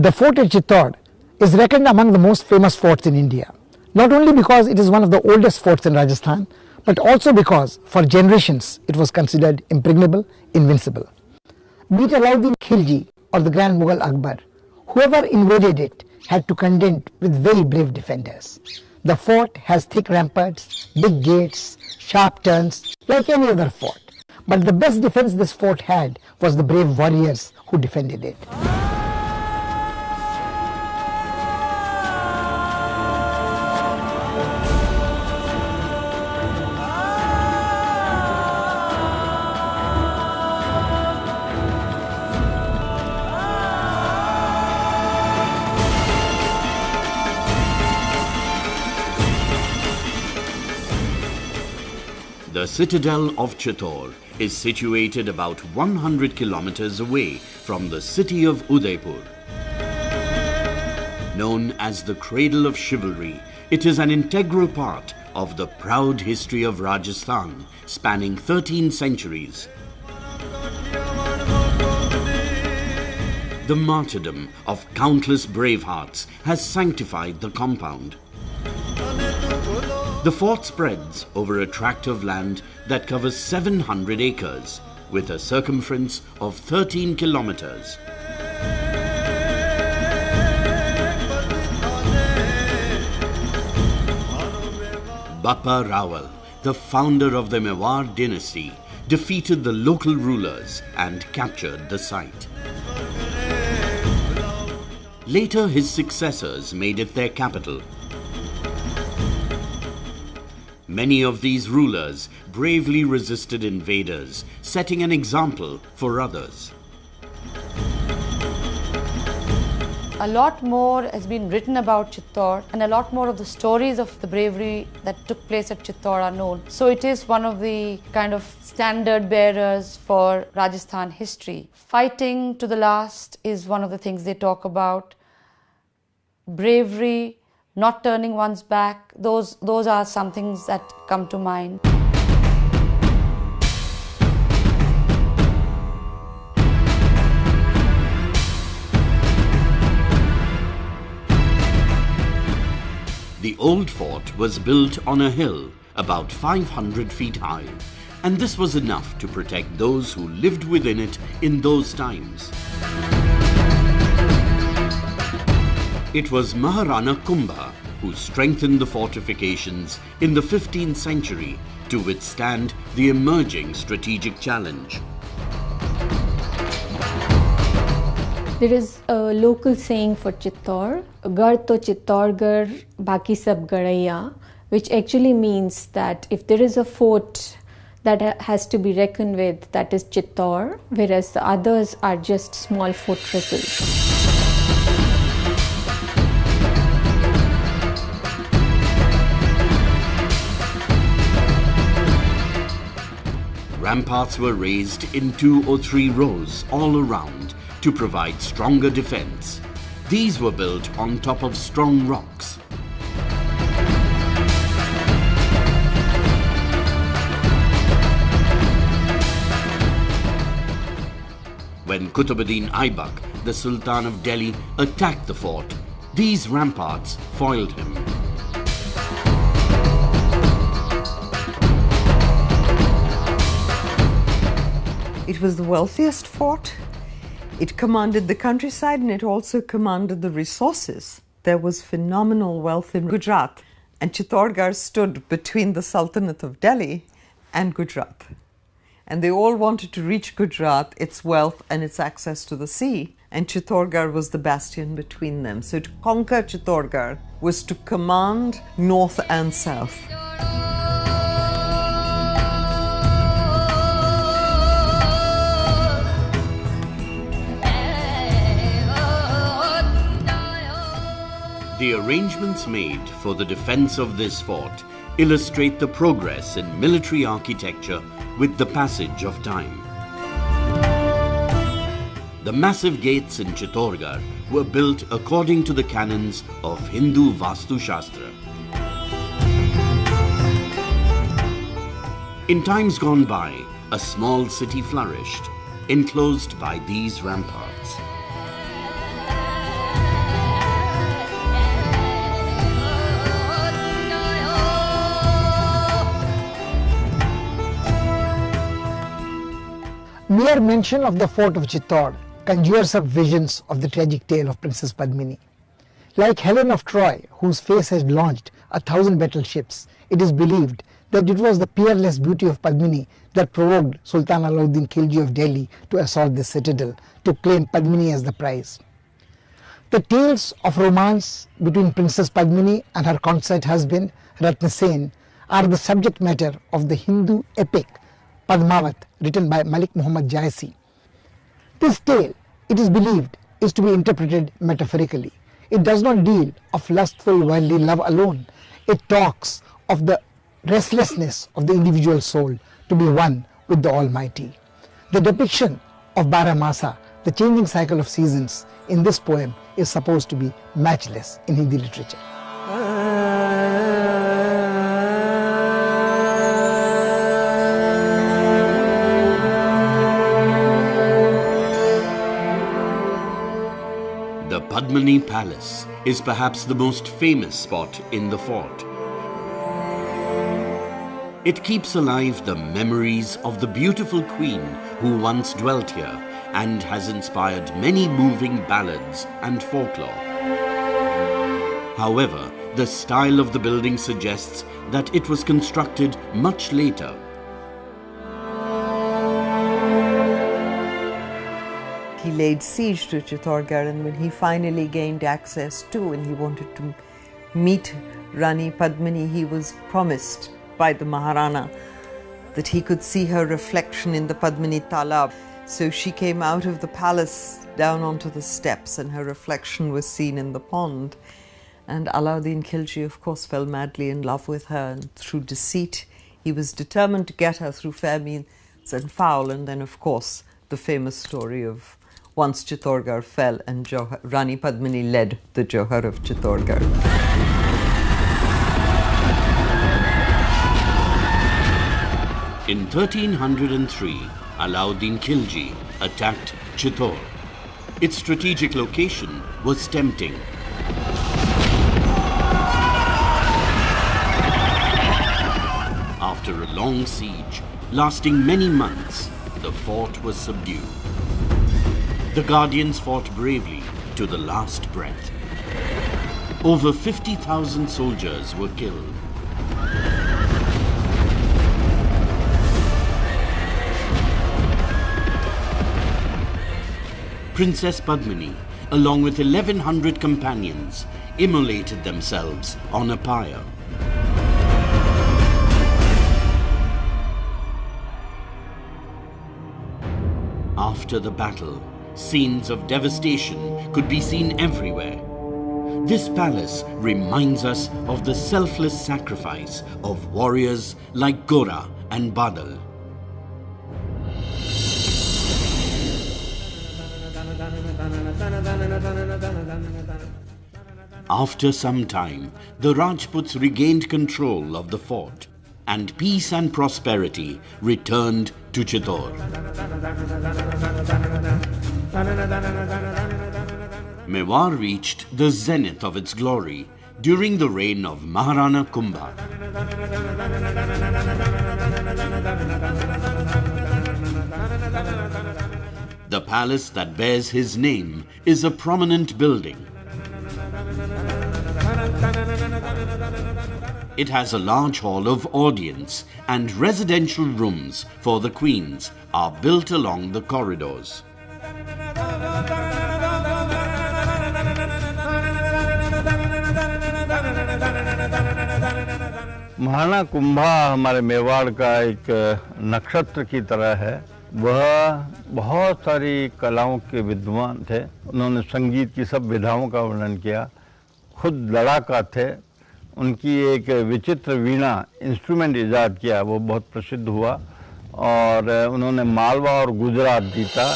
The fort at Chittorgarh is reckoned among the most famous forts in India, not only because it is one of the oldest forts in Rajasthan, but also because for generations it was considered impregnable, invincible. Be it Alauddin Khilji or the Grand Mughal Akbar, whoever invaded it had to contend with very brave defenders. The fort has thick ramparts, big gates, sharp turns, like any other fort. But the best defense this fort had was the brave warriors who defended it. The citadel of Chittorgarh is situated about 100 kilometers away from the city of Udaipur. Known as the cradle of chivalry, it is an integral part of the proud history of Rajasthan, spanning 13 centuries. The martyrdom of countless brave hearts has sanctified the compound. The fort spreads over a tract of land that covers 700 acres, with a circumference of 13 kilometers. Bappa Rawal, the founder of the Mewar dynasty, defeated the local rulers and captured the site. Later, his successors made it their capital. Many of these rulers bravely resisted invaders, setting an example for others. A lot more has been written about Chittorgarh, and a lot more of the stories of the bravery that took place at Chittorgarh are known. So it is one of the kind of standard bearers for Rajasthan history. Fighting to the last is one of the things they talk about. Bravery, not turning one's back, those are some things that come to mind. The old fort was built on a hill about 500 feet high, and this was enough to protect those who lived within it in those times. It was Maharana Kumbha who strengthened the fortifications in the 15th century to withstand the emerging strategic challenge. There is a local saying for Chittorgarh, "Gar to Chittorgarh, baki sab garaiya," which actually means that if there is a fort that has to be reckoned with, that is Chittorgarh, whereas the others are just small fortresses. Ramparts were raised in 2 or 3 rows all around to provide stronger defense. These were built on top of strong rocks. When Qutbuddin Aibak, the Sultan of Delhi, attacked the fort, these ramparts foiled him. It was the wealthiest fort. It commanded the countryside and it also commanded the resources. There was phenomenal wealth in Gujarat, and Chittorgarh stood between the Sultanate of Delhi and Gujarat. And they all wanted to reach Gujarat, its wealth and its access to the sea, and Chittorgarh was the bastion between them. So to conquer Chittorgarh was to command north and south. The arrangements made for the defense of this fort illustrate the progress in military architecture with the passage of time. The massive gates in Chittorgarh were built according to the canons of Hindu Vastu Shastra. In times gone by, a small city flourished, enclosed by these ramparts. Mere mention of the fort of Chittor conjures up visions of the tragic tale of Princess Padmini. Like Helen of Troy, whose face had launched 1,000 battleships, it is believed that it was the peerless beauty of Padmini that provoked Sultan Alauddin Khilji of Delhi to assault the citadel to claim Padmini as the prize. The tales of romance between Princess Padmini and her consort husband Ratna Sen are the subject matter of the Hindu epic Padmavat, written by Malik Muhammad Jaisi. This tale, it is believed, is to be interpreted metaphorically. It does not deal of lustful worldly love alone. It talks of the restlessness of the individual soul to be one with the Almighty. The depiction of Baramasa, the changing cycle of seasons, in this poem is supposed to be matchless in Hindi literature. The Padmini Palace is perhaps the most famous spot in the fort. It keeps alive the memories of the beautiful queen who once dwelt here and has inspired many moving ballads and folklore. However, the style of the building suggests that it was constructed much later. He laid siege to Chittorgarh, and when he finally gained access to and he wanted to meet Rani Padmini, he was promised by the Maharana that he could see her reflection in the Padmini Talab. So she came out of the palace down onto the steps and her reflection was seen in the pond. And Alauddin Khilji, of course, fell madly in love with her, and through deceit he was determined to get her through fair means and foul. And then, of course, the famous story of once Chittorgarh fell and Rani Padmini led the Johar of Chittorgarh. In 1303, Alauddin Khilji attacked Chittor. Its strategic location was tempting. After a long siege, lasting many months, the fort was subdued. The Guardians fought bravely to the last breath. Over 50,000 soldiers were killed. Princess Padmini, along with 1,100 companions, immolated themselves on a pyre. After the battle, scenes of devastation could be seen everywhere. This palace reminds us of the selfless sacrifice of warriors like Gora and Badal. After some time, the Rajputs regained control of the fort, and peace and prosperity returned to Chittor. Mewar reached the zenith of its glory during the reign of Maharana Kumbha. The palace that bears his name is a prominent building. It has a large hall of audience, and residential rooms for the queens are built along the corridors. Maharana Kumbha हमारे मेवाड़ का एक नक्षत्र की तरह है। वह बहुत सारी कलाओं के विद्वान थे। उन्होंने संगीत की सब विधाओं का वर्णन किया। खुद लड़ाका थे। उनकी एक विचित्र वीणा इंस्ट्रूमेंट इजाद किया, वो बहुत प्रसिद्ध हुआ, और उन्होंने मालवा और गुजरात जीता।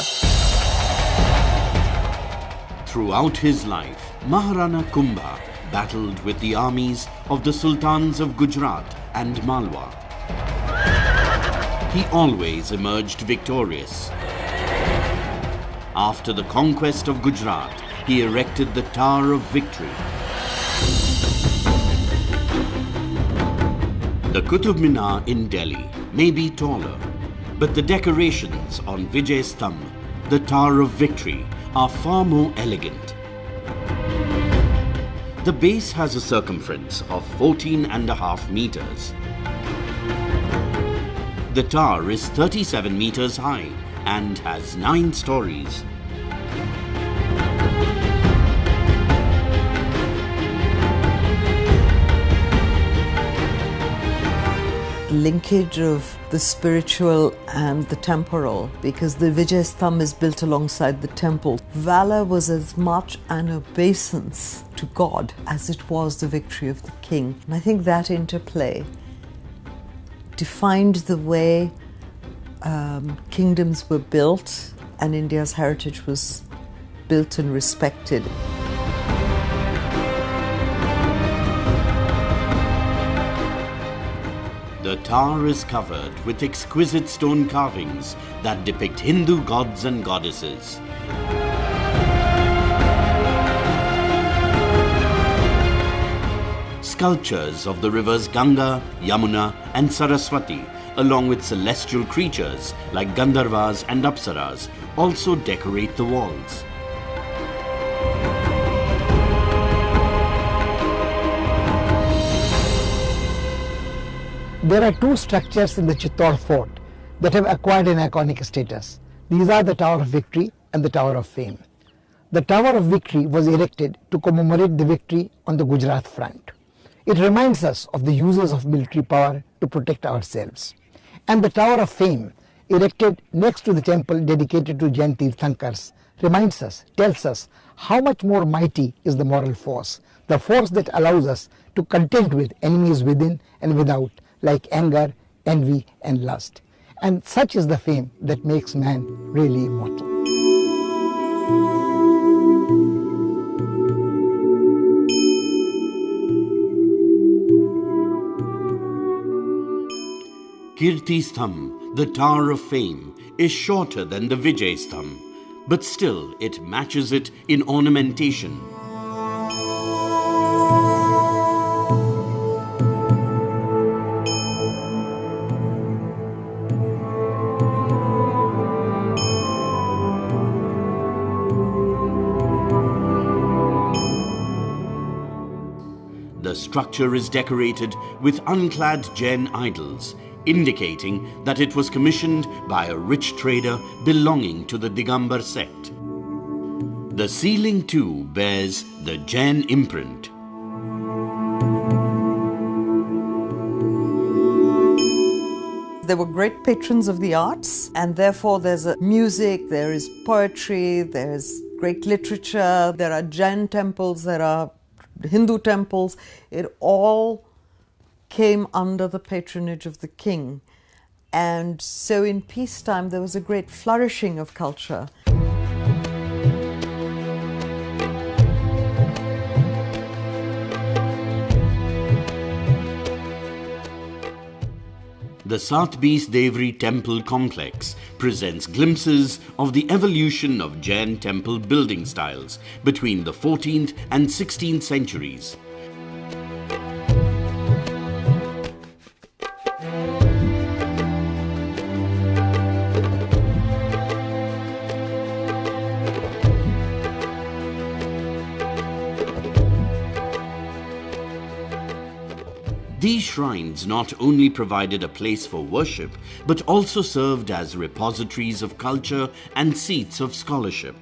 Throughout his life, Maharana Kumbha battled with the armies of the Sultans of Gujarat and Malwa. He always emerged victorious. After the conquest of Gujarat, he erected the Tower of Victory. The Qutub Minar in Delhi may be taller, But the decorations on Vijay Stambh, the Tower of Victory, are far more elegant. The base has a circumference of 14.5 meters. The tower is 37 meters high and has 9 stories. Linkage of the spiritual and the temporal, because the Vijay Stambh is built alongside the temple. Valor was as much an obeisance to God as it was the victory of the king. And I think that interplay defined the way kingdoms were built and India's heritage was built and respected. The tower is covered with exquisite stone carvings that depict Hindu gods and goddesses. Sculptures of the rivers Ganga, Yamuna and Saraswati, along with celestial creatures like Gandharvas and Apsaras, also decorate the walls. There are 2 structures in the Chittorgarh fort that have acquired an iconic status. These are the Tower of Victory and the Tower of Fame. The Tower of Victory was erected to commemorate the victory on the Gujarat front. It reminds us of the uses of military power to protect ourselves. And the Tower of Fame, erected next to the temple dedicated to Jain Tirthankars, reminds us, tells us how much more mighty is the moral force, the force that allows us to contend with enemies within and without, like anger, envy and lust. And such is the fame that makes man really immortal. Kirti Stambh, the Tower of Fame, is shorter than the Vijay Stambh, but still it matches it in ornamentation. The structure is decorated with unclad Jain idols, indicating that it was commissioned by a rich trader belonging to the Digambar sect. The ceiling too bears the Jain imprint. They were great patrons of the arts, and therefore there's music, there is poetry, there is great literature, there are Jain temples, there are Hindu temples. It all came under the patronage of the king. And so in peacetime there was a great flourishing of culture. The Satbis Devri temple complex presents glimpses of the evolution of Jain temple building styles between the 14th and 16th centuries. These shrines not only provided a place for worship, but also served as repositories of culture and seats of scholarship.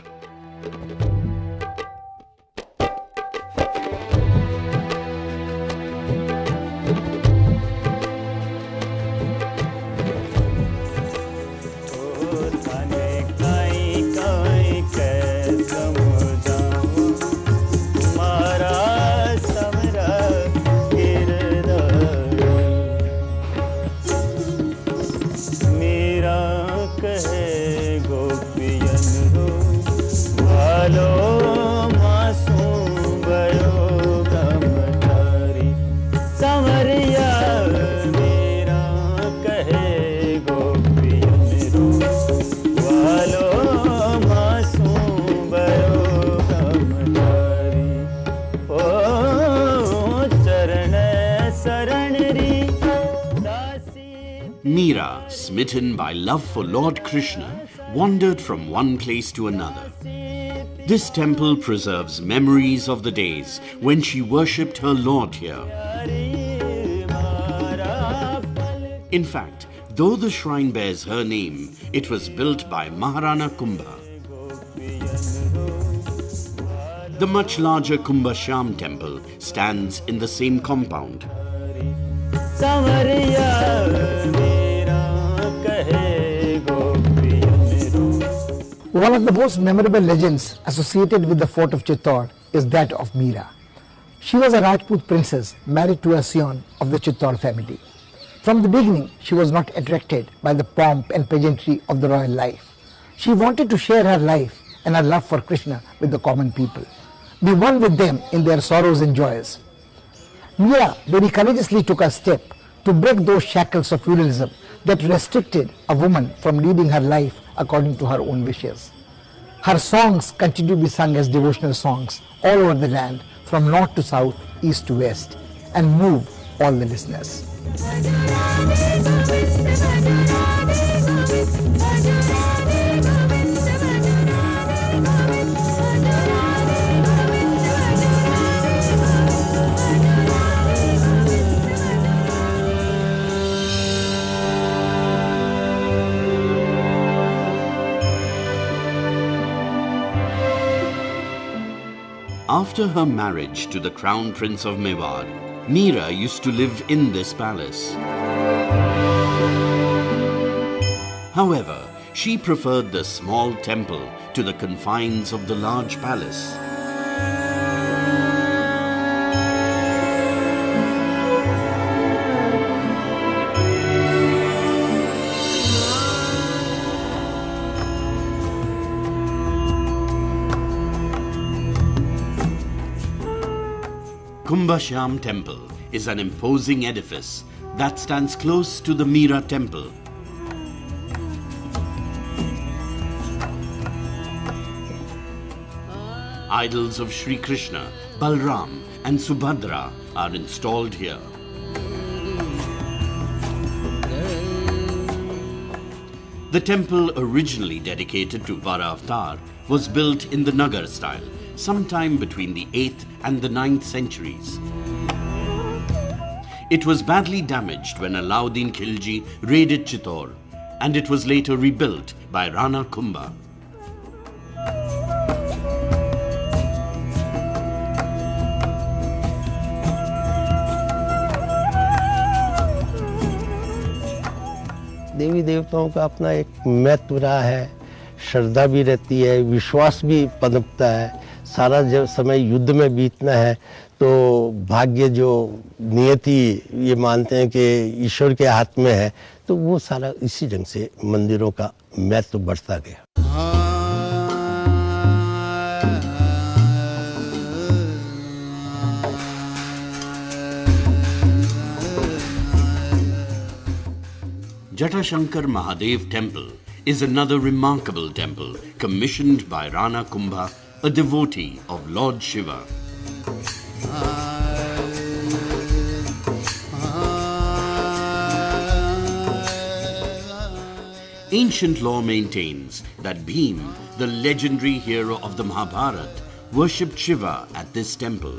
Hello. smitten by love for Lord Krishna, wandered from one place to another. This temple preserves memories of the days when she worshipped her Lord here. In fact, though the shrine bears her name, it was built by Maharana Kumbha. The much larger Kumbha Shyam temple stands in the same compound. One of the most memorable legends associated with the fort of Chittor is that of Meera. She was a Rajput princess married to a scion of the Chittor family. From the beginning, she was not attracted by the pomp and pageantry of the royal life. She wanted to share her life and her love for Krishna with the common people, be one with them in their sorrows and joys. Meera very courageously took a step to break those shackles of feudalism that restricted a woman from leading her life according to her own wishes. Her songs continue to be sung as devotional songs all over the land, from north to south, east to west, and move all the listeners. After her marriage to the Crown Prince of Mewar, Meera used to live in this palace. However, she preferred the small temple to the confines of the large palace. Kumbha Shyam Temple is an imposing edifice that stands close to the Meera temple. Idols of Sri Krishna, Balram and Subhadra are installed here. The temple, originally dedicated to Vara Avatar, was built in the Nagar style, sometime between the 8th and the 9th centuries. It was badly damaged when Alauddin Khilji raided Chittor, and it was later rebuilt by Rana Kumbha. देवी देवताओं का अपना एक महत्व रहा है, श्रद्धा भी रहती है, विश्वास भी पनपता है। सारा जब समय युद्ध में बीतना है तो भाग्य जो नियति ये मानते हैं कि ईश्वर के हाथ में है, तो वो सारा इसी ढंग से मंदिरों का महत्व बढ़ता गया। Jatashankar Mahadev Temple is another remarkable temple commissioned by Rana Kumbha, a devotee of Lord Shiva. Ancient law maintains that Bhim, the legendary hero of the Mahabharata, worshipped Shiva at this temple.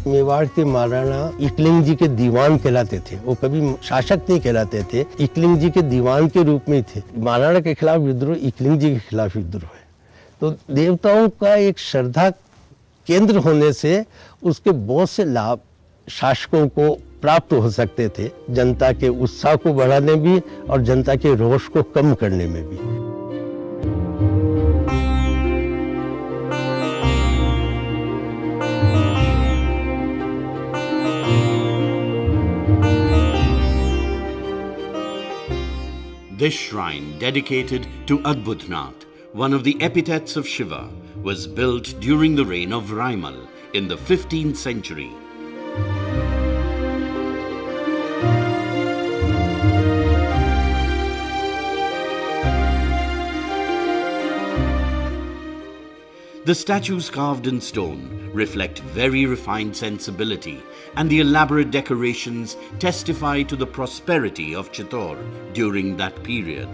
Mewar के महाराणा इकलिंग जी के दीवान कहलाते थे। वो कभी शासक नहीं कहलाते थे, इकलिंग जी के दीवान के रूप में थे। महाराणा के खिलाफ विद्रोह इकलिंग जी के खिलाफ विद्रोह है। तो देवताओं का एक श्रद्धा केंद्र होने से उसके बहुत से लाभ शासकों को प्राप्त हो सकते थे, जनता के उत्साह को बढ़ाने भी और जनता के रोष को कम करने में भी। This shrine, dedicated to Adbhutnath, one of the epithets of Shiva, was built during the reign of Raimal in the 15th century. The The statues carved in stone reflect very refined sensibility, and the elaborate decorations testify to the prosperity of Chittor during that period.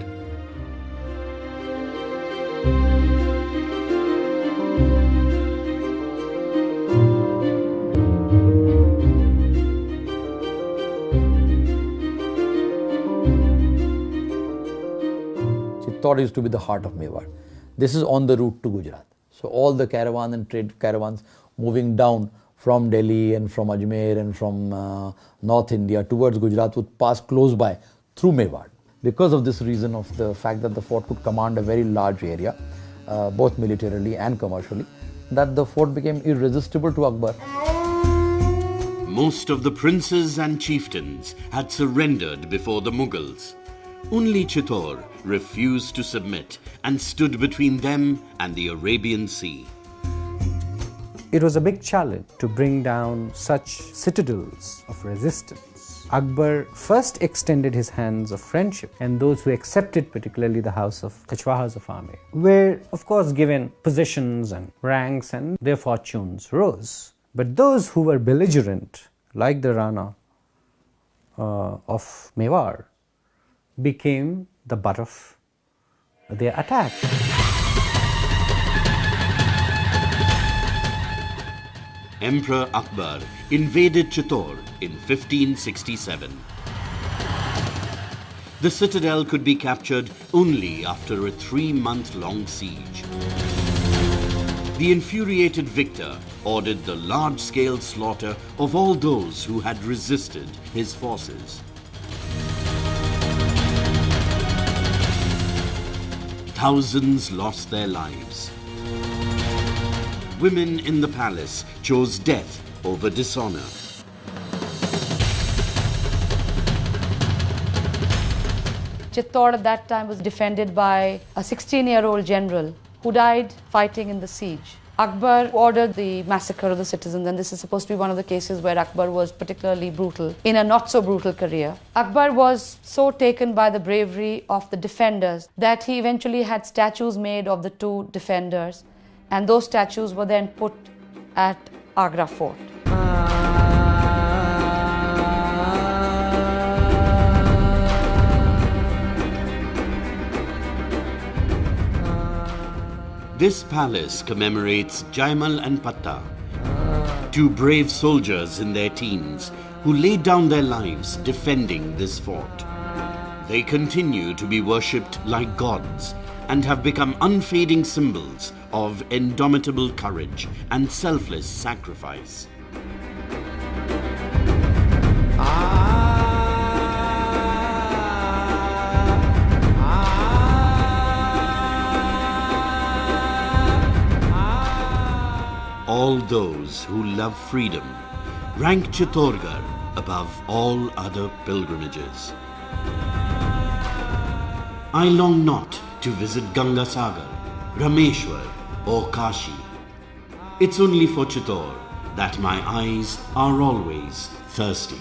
Chittor used to be the heart of Mewar. This is on the route to Gujarat. So all the caravan and trade caravans moving down from Delhi and from Ajmer and from North India towards Gujarat would pass close by through Mewar. Because of this reason of the fact that the fort could command a very large area, both militarily and commercially, that the fort became irresistible to Akbar. Most of the princes and chieftains had surrendered before the Mughals. Only Chittor refused to submit and stood between them and the Arabian Sea. It was a big challenge to bring down such citadels of resistance. Akbar first extended his hands of friendship, and those who accepted, particularly the house of Kachwahas of Amir, were of course given positions and ranks, and their fortunes rose. But those who were belligerent, like the Rana of Mewar, became the butt of their attack. Emperor Akbar invaded Chittor in 1567. The citadel could be captured only after a 3-month-long siege. The infuriated victor ordered the large-scale slaughter of all those who had resisted his forces. Thousands lost their lives. Women in the palace chose death over dishonor. Chittor at that time was defended by a 16-year-old general who died fighting in the siege. Akbar ordered the massacre of the citizens, and this is supposed to be one of the cases where Akbar was particularly brutal in a not-so-brutal career. Akbar was so taken by the bravery of the defenders that he eventually had statues made of the two defenders, and those statues were then put at Agra Fort. This palace commemorates Jaimal and Patta, two brave soldiers in their teens who laid down their lives defending this fort. They continue to be worshipped like gods and have become unfading symbols of indomitable courage and selfless sacrifice. All those who love freedom rank Chittorgarh above all other pilgrimages. I long not to visit Ganga Sagar, Rameshwar or Kashi. It's only for Chittor that my eyes are always thirsty.